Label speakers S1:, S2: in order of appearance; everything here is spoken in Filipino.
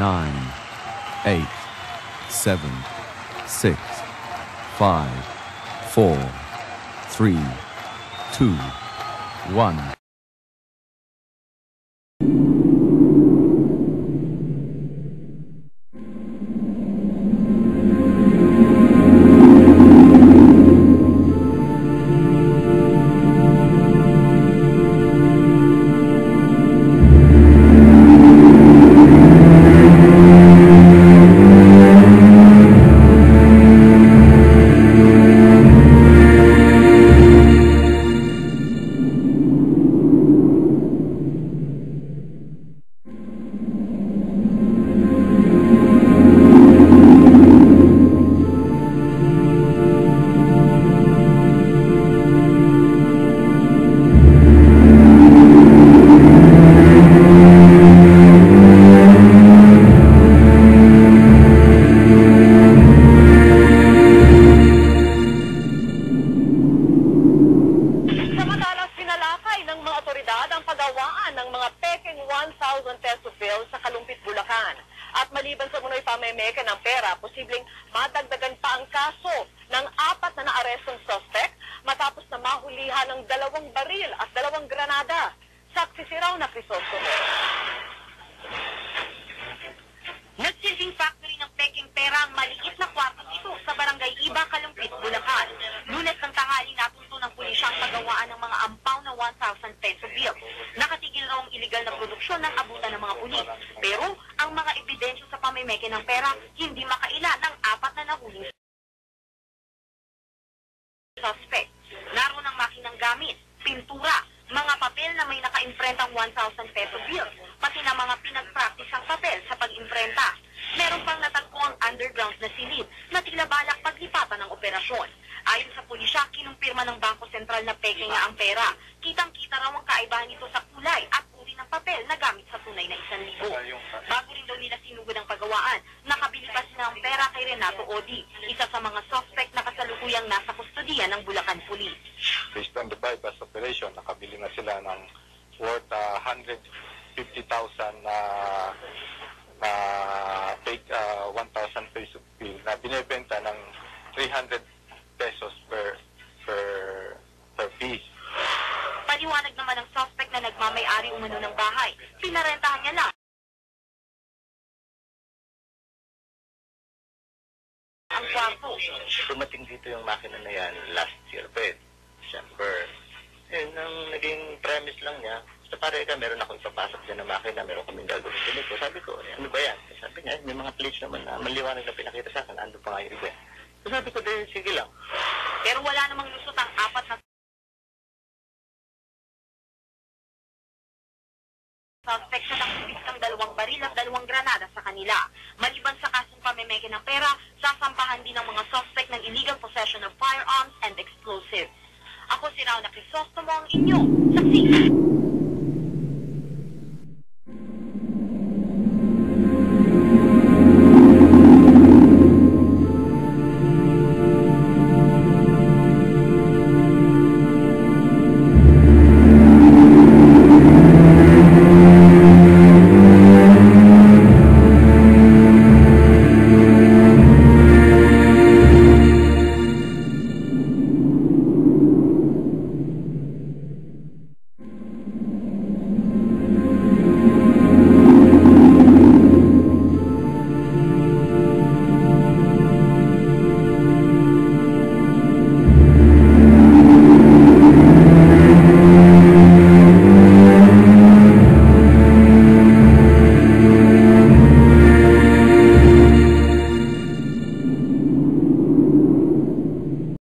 S1: 9, 8, 7, 6, 5, 4, 3, 2, 1.
S2: ng mga peking 1,000 peso bill sa Kalumpit, Bulacan. At maliban sa munoy pamemeke ng pera, posibleng madagdagan pa ang kaso ng 4 na naarestong suspect matapos na mahulihan ng 2 baril at 2 granada. Saksi si Rauna Crisostomo.
S3: Nagsilbing factory ng peking pera ang maliit na kwarto ito sa Barangay Iba, Kalumpit, Bulacan. Lunes ng tanghali natunto ng pulisya ang pagawaan ng mga ampaw na 1,000 peso bill. Nakatigil raw ang iligal na produksyon ng abutan ng mga pulis. Pero ang mga ebidensya sa pamimeke ng pera hindi makaila ng 4 na nahuling suspect. Naroon ang makinang gamit, pintura, mga papel na may naka-imprentang 1,000 peso bill, pati na mga pinag-practice-ang papel sa pag-imprenta. Meron pang natagpo ang underground na silid na tila balak paglipatan ng operasyon. Ayon sa pulisya, kinumpirma ng Bangko Sentral na peke nga ang pera. Kitang-kita raw ang kaibahan nito sa kulay at uri ng papel na gamit sa tunay na 1,000. Bago rin daw nila sinugod ang pagawaan, nakabili pa sila ng pera kay Renato Odi, isa sa mga suspect na kasalukuyang nasa kustodiya ng Bulacan Police.
S4: Based on the bypass operation, nakabili na sila ng worth 150,000 na fake 1,000 peso bill na binebenta ng 300 pesos per piece.
S3: Paliwanag naman ng suspect na nagmamay-ari umano ng bahay. Pinarentahan niya lang ang kwarto.
S5: Dumating dito yung makina na yan last year pa December. Ang naging premise lang niya, sa pare ka, meron akong ipapasok dyan na makina, meron kaming gagawin dito. Sabi ko, ano ba yan? Sabi niya, may mga plates naman na maliwanag na pinakita sa akin, ando pa nga yung iba. So sabi ko, sige lang.
S3: Pero wala namang lusot ang 4 na suspect sa nakipis ng 2 baril at 2 granada sa kanila. Maliban sa kasong pamemeke ng pera, sasampahan din ng mga suspect ng illegal possession of firearms and explosives. Ako si Rauna Crisostomo, ang inyong saksi.